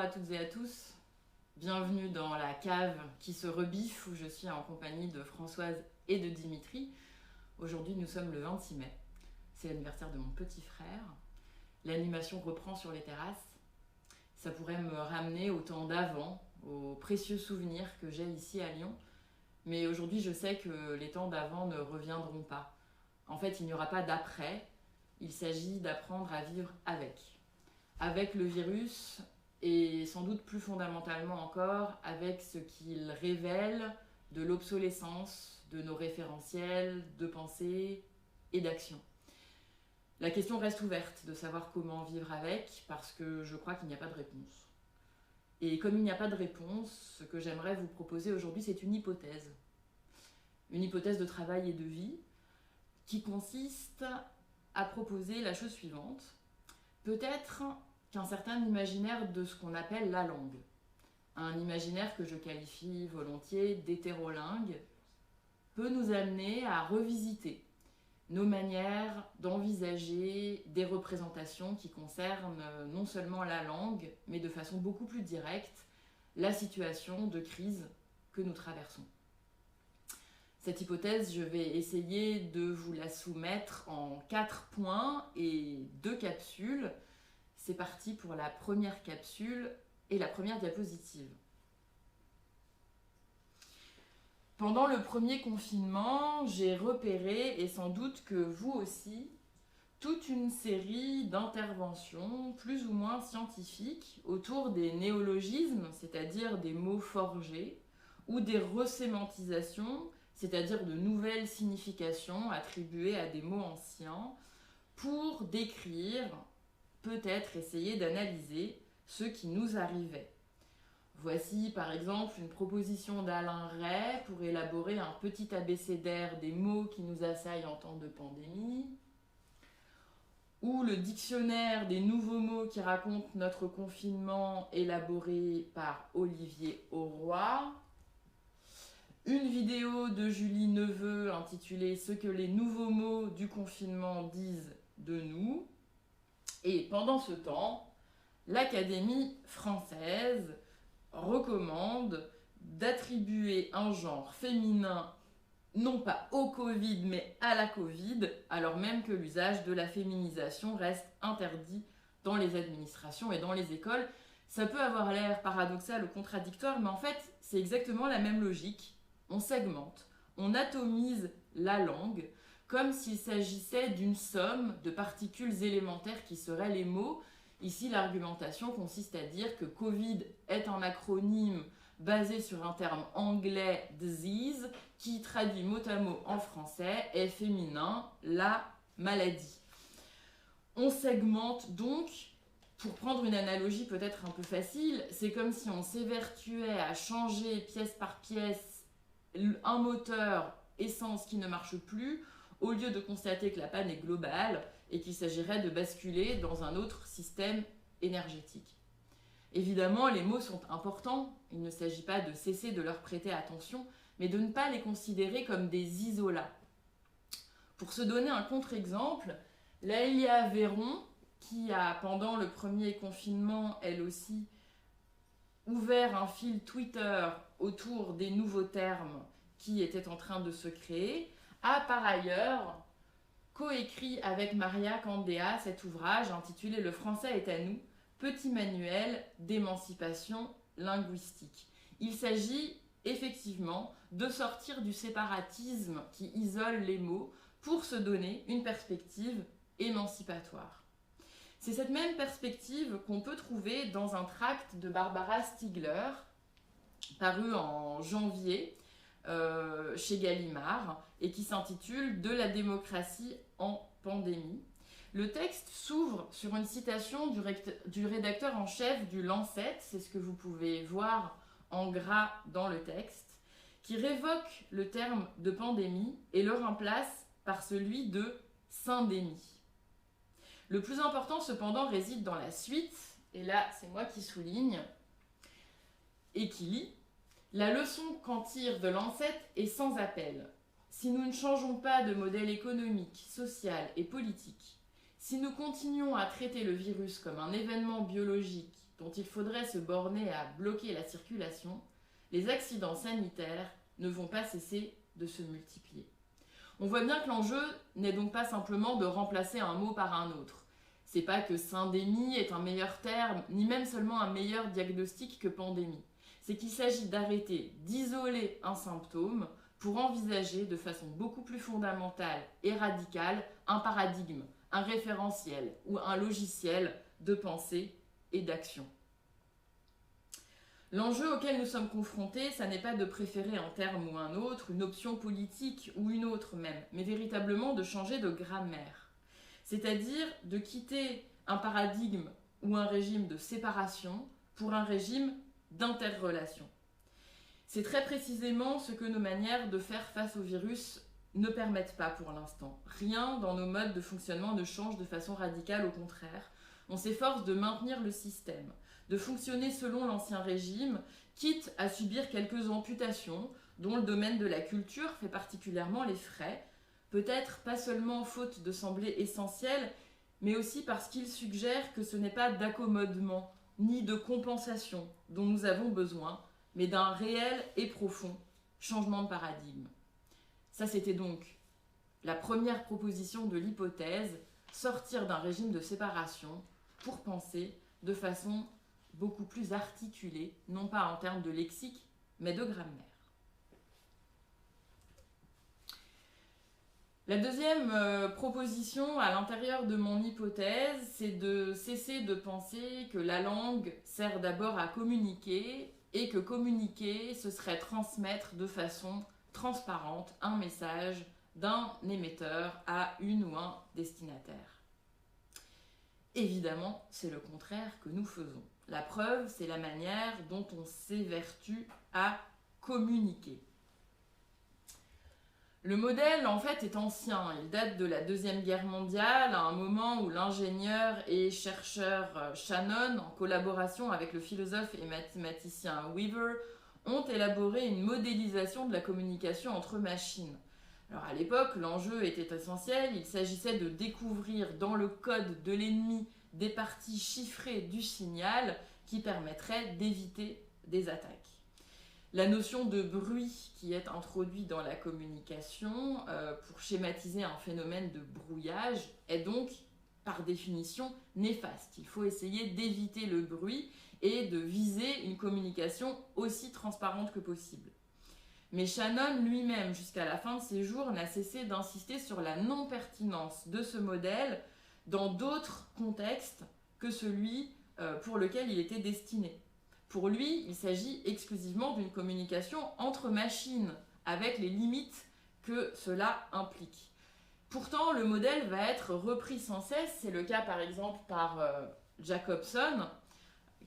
à toutes et à tous, bienvenue dans la cave qui se rebiffe où je suis en compagnie de Françoise et de Dimitri. Aujourd'hui nous sommes le 26 mai, c'est l'anniversaire de mon petit frère. L'animation reprend sur les terrasses, ça pourrait me ramener au temps d'avant, aux précieux souvenirs que j'ai ici à Lyon. Mais aujourd'hui je sais que les temps d'avant ne reviendront pas. En fait il n'y aura pas d'après, il s'agit d'apprendre à vivre avec le virus et sans doute plus fondamentalement encore avec ce qu'il révèle de l'obsolescence de nos référentiels de pensée et d'action. La question reste ouverte de savoir comment vivre avec parce que je crois qu'il n'y a pas de réponse. Et comme il n'y a pas de réponse, ce que j'aimerais vous proposer aujourd'hui, c'est une hypothèse. Une hypothèse de travail et de vie qui consiste à proposer la chose suivante. Peut-être qu'un certain imaginaire de ce qu'on appelle la langue, un imaginaire que je qualifie volontiers d'hétérolingue, peut nous amener à revisiter nos manières d'envisager des représentations qui concernent non seulement la langue, mais de façon beaucoup plus directe, la situation de crise que nous traversons. Cette hypothèse, je vais essayer de vous la soumettre en 4 points et 2 capsules. C'est parti pour la première capsule et la première diapositive. Pendant le premier confinement, j'ai repéré, et sans doute que vous aussi, toute une série d'interventions plus ou moins scientifiques autour des néologismes, c'est-à-dire des mots forgés, ou des resémantisations, c'est-à-dire de nouvelles significations attribuées à des mots anciens, pour décrire, peut-être essayer d'analyser ce qui nous arrivait. Voici par exemple une proposition d'Alain Ray pour élaborer un petit abécédaire des mots qui nous assaillent en temps de pandémie, ou le dictionnaire des nouveaux mots qui raconte notre confinement élaboré par Olivier Auroy, une vidéo de Julie Neveu intitulée « Ce que les nouveaux mots du confinement disent de nous ». Et pendant ce temps, l'Académie française recommande d'attribuer un genre féminin non pas au Covid mais à la Covid, alors même que l'usage de la féminisation reste interdit dans les administrations et dans les écoles. Ça peut avoir l'air paradoxal ou contradictoire, mais en fait c'est exactement la même logique. On segmente, on atomise la langue comme s'il s'agissait d'une somme de particules élémentaires qui seraient les mots. Ici, l'argumentation consiste à dire que Covid est un acronyme basé sur un terme anglais « disease » qui traduit mot à mot en français est féminin, la maladie. On segmente donc, pour prendre une analogie peut-être un peu facile, c'est comme si on s'évertuait à changer pièce par pièce un moteur essence qui ne marche plus, au lieu de constater que la panne est globale et qu'il s'agirait de basculer dans un autre système énergétique. Évidemment, les mots sont importants, il ne s'agit pas de cesser de leur prêter attention, mais de ne pas les considérer comme des isolats. Pour se donner un contre-exemple, Laëlia Véron, qui a, pendant le premier confinement, elle aussi, ouvert un fil Twitter autour des nouveaux termes qui étaient en train de se créer, a par ailleurs coécrit avec Maria Candéa cet ouvrage intitulé « Le français est à nous, petit manuel d'émancipation linguistique ». Il s'agit effectivement de sortir du séparatisme qui isole les mots pour se donner une perspective émancipatoire. C'est cette même perspective qu'on peut trouver dans un tract de Barbara Stiegler, paru en janvier, chez Gallimard et qui s'intitule « De la démocratie en pandémie ». Le texte s'ouvre sur une citation du rédacteur en chef du Lancet, c'est ce que vous pouvez voir en gras dans le texte, qui révoque le terme de pandémie et le remplace par celui de syndémie. Le plus important cependant réside dans la suite, et là c'est moi qui souligne et qui lit. La leçon qu'en tire de Lancet est sans appel. Si nous ne changeons pas de modèle économique, social et politique, si nous continuons à traiter le virus comme un événement biologique dont il faudrait se borner à bloquer la circulation, les accidents sanitaires ne vont pas cesser de se multiplier. On voit bien que l'enjeu n'est donc pas simplement de remplacer un mot par un autre. C'est pas que syndémie est un meilleur terme, ni même seulement un meilleur diagnostic que pandémie. C'est qu'il s'agit d'arrêter d'isoler un symptôme pour envisager de façon beaucoup plus fondamentale et radicale un paradigme, un référentiel ou un logiciel de pensée et d'action. L'enjeu auquel nous sommes confrontés, ça n'est pas de préférer un terme ou un autre, une option politique ou une autre même, mais véritablement de changer de grammaire. C'est-à-dire de quitter un paradigme ou un régime de séparation pour un régime d'interrelation. C'est très précisément ce que nos manières de faire face au virus ne permettent pas pour l'instant. Rien dans nos modes de fonctionnement ne change de façon radicale, au contraire. On s'efforce de maintenir le système, de fonctionner selon l'ancien régime, quitte à subir quelques amputations, dont le domaine de la culture fait particulièrement les frais, peut-être pas seulement faute de sembler essentiel, mais aussi parce qu'il suggère que ce n'est pas d'accommodement ni de compensation dont nous avons besoin, mais d'un réel et profond changement de paradigme. Ça, c'était donc la première proposition de l'hypothèse, sortir d'un régime de séparation pour penser de façon beaucoup plus articulée, non pas en termes de lexique, mais de grammaire. La deuxième proposition à l'intérieur de mon hypothèse, c'est de cesser de penser que la langue sert d'abord à communiquer et que communiquer, ce serait transmettre de façon transparente un message d'un émetteur à une ou un destinataire. Évidemment, c'est le contraire que nous faisons. La preuve, c'est la manière dont on s'évertue à communiquer. Le modèle, en fait, est ancien. Il date de la Deuxième Guerre mondiale, à un moment où l'ingénieur et chercheur Shannon, en collaboration avec le philosophe et mathématicien Weaver, ont élaboré une modélisation de la communication entre machines. Alors à l'époque, l'enjeu était essentiel. Il s'agissait de découvrir dans le code de l'ennemi des parties chiffrées du signal qui permettraient d'éviter des attaques. La notion de bruit qui est introduite dans la communication pour schématiser un phénomène de brouillage est donc, par définition, néfaste. Il faut essayer d'éviter le bruit et de viser une communication aussi transparente que possible. Mais Shannon lui-même, jusqu'à la fin de ses jours, n'a cessé d'insister sur la non-pertinence de ce modèle dans d'autres contextes que celui pour lequel il était destiné. Pour lui, il s'agit exclusivement d'une communication entre machines, avec les limites que cela implique. Pourtant, le modèle va être repris sans cesse. C'est le cas par exemple par Jacobson,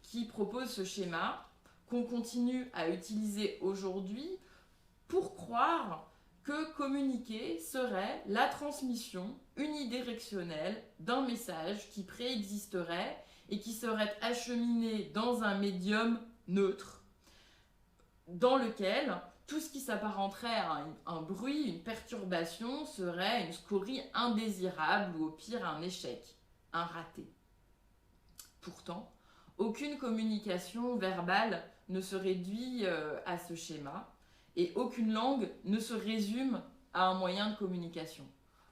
qui propose ce schéma qu'on continue à utiliser aujourd'hui pour croire que communiquer serait la transmission unidirectionnelle d'un message qui préexisterait et qui serait acheminé dans un médium neutre, dans lequel tout ce qui s'apparenterait à un bruit, une perturbation, serait une scorie indésirable ou au pire un échec, un raté. Pourtant, aucune communication verbale ne se réduit à ce schéma et aucune langue ne se résume à un moyen de communication.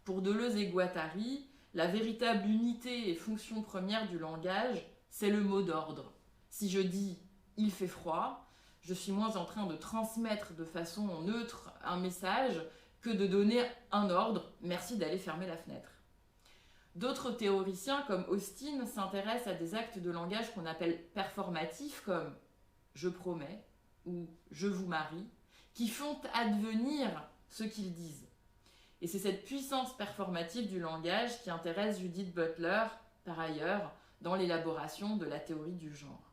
Pour Deleuze et Guattari, la véritable unité et fonction première du langage, c'est le mot d'ordre. Si je dis « il fait froid », je suis moins en train de transmettre de façon neutre un message que de donner un ordre « merci d'aller fermer la fenêtre ». D'autres théoriciens comme Austin s'intéressent à des actes de langage qu'on appelle performatifs comme « je promets » ou « je vous marie », qui font advenir ce qu'ils disent. Et c'est cette puissance performative du langage qui intéresse Judith Butler, par ailleurs, dans l'élaboration de la théorie du genre.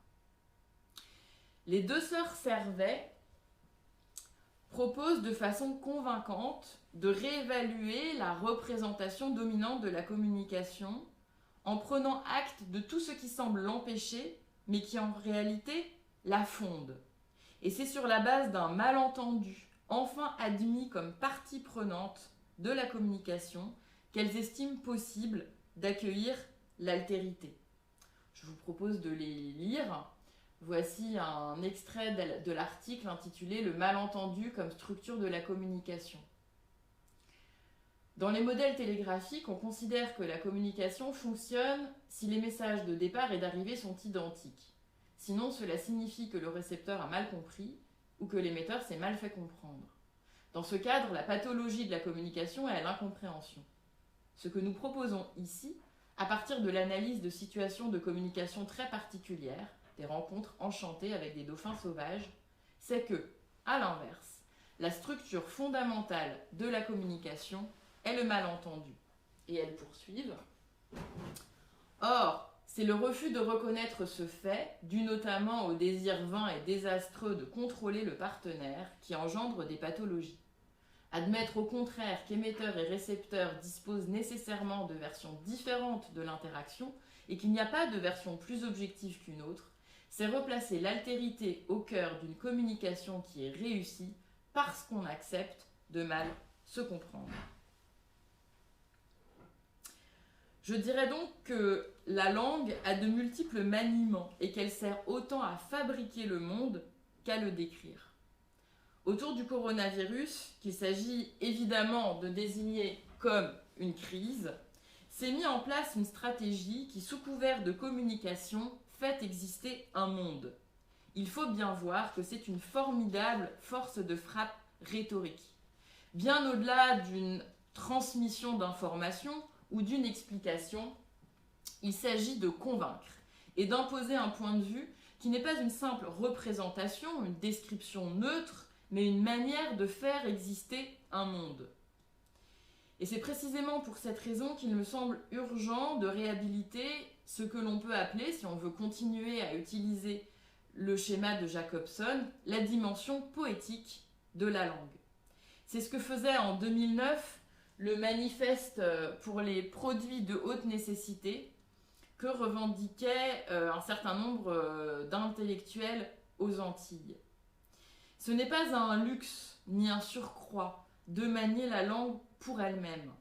Les deux sœurs Servet proposent de façon convaincante de réévaluer la représentation dominante de la communication en prenant acte de tout ce qui semble l'empêcher, mais qui en réalité la fonde. Et c'est sur la base d'un malentendu, enfin admis comme partie prenante de la communication, qu'elles estiment possible d'accueillir l'altérité. Je vous propose de les lire. Voici un extrait de l'article intitulé « Le malentendu comme structure de la communication ». Dans les modèles télégraphiques, on considère que la communication fonctionne si les messages de départ et d'arrivée sont identiques. Sinon, cela signifie que le récepteur a mal compris ou que l'émetteur s'est mal fait comprendre. Dans ce cadre, la pathologie de la communication est l'incompréhension. Ce que nous proposons ici, à partir de l'analyse de situations de communication très particulières, des rencontres enchantées avec des dauphins sauvages, c'est que, à l'inverse, la structure fondamentale de la communication est le malentendu. Et elles poursuivent. Or, c'est le refus de reconnaître ce fait, dû notamment au désir vain et désastreux de contrôler le partenaire, qui engendre des pathologies. Admettre au contraire qu'émetteur et récepteur disposent nécessairement de versions différentes de l'interaction et qu'il n'y a pas de version plus objective qu'une autre, c'est replacer l'altérité au cœur d'une communication qui est réussie parce qu'on accepte de mal se comprendre. Je dirais donc que la langue a de multiples maniements et qu'elle sert autant à fabriquer le monde qu'à le décrire. Autour du coronavirus, qu'il s'agit évidemment de désigner comme une crise, s'est mis en place une stratégie qui, sous couvert de communication, fait exister un monde. Il faut bien voir que c'est une formidable force de frappe rhétorique. Bien au-delà d'une transmission d'informations ou d'une explication, il s'agit de convaincre et d'imposer un point de vue qui n'est pas une simple représentation, une description neutre, mais une manière de faire exister un monde. Et c'est précisément pour cette raison qu'il me semble urgent de réhabiliter ce que l'on peut appeler, si on veut continuer à utiliser le schéma de Jacobson, la dimension poétique de la langue. C'est ce que faisait en 2009 le manifeste pour les produits de haute nécessité que revendiquait un certain nombre d'intellectuels aux Antilles. Ce n'est pas un luxe ni un surcroît de manier la langue pour elle-même.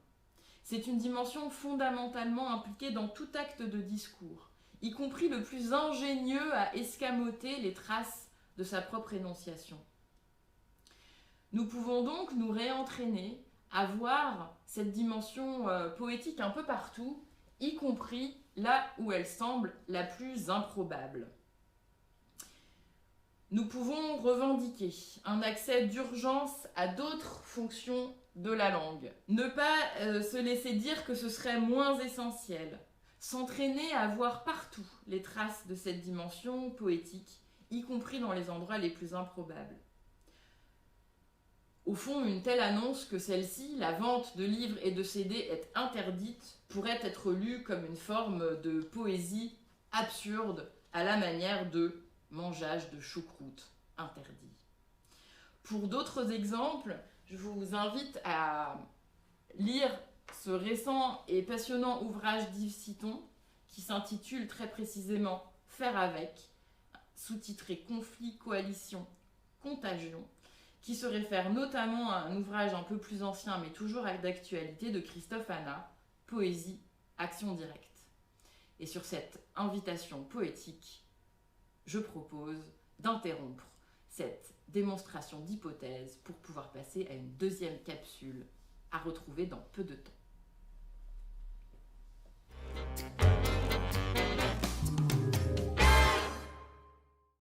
C'est une dimension fondamentalement impliquée dans tout acte de discours, y compris le plus ingénieux à escamoter les traces de sa propre énonciation. Nous pouvons donc nous réentraîner à voir cette dimension poétique un peu partout, y compris là où elle semble la plus improbable. Nous pouvons revendiquer un accès d'urgence à d'autres fonctions de la langue. Ne pas se laisser dire que ce serait moins essentiel. S'entraîner à voir partout les traces de cette dimension poétique, y compris dans les endroits les plus improbables. Au fond, une telle annonce que celle-ci, la vente de livres et de CD est interdite, pourrait être lue comme une forme de poésie absurde à la manière de mangeage de choucroute interdit. Pour d'autres exemples, je vous invite à lire ce récent et passionnant ouvrage d'Yves Citon qui s'intitule très précisément « Faire avec », sous-titré « Conflit, coalition, contagion », qui se réfère notamment à un ouvrage un peu plus ancien mais toujours d'actualité de Christophe Hanna, « Poésie, action directe ». Et sur cette invitation poétique, je propose d'interrompre cette démonstration d'hypothèse pour pouvoir passer à une deuxième capsule à retrouver dans peu de temps.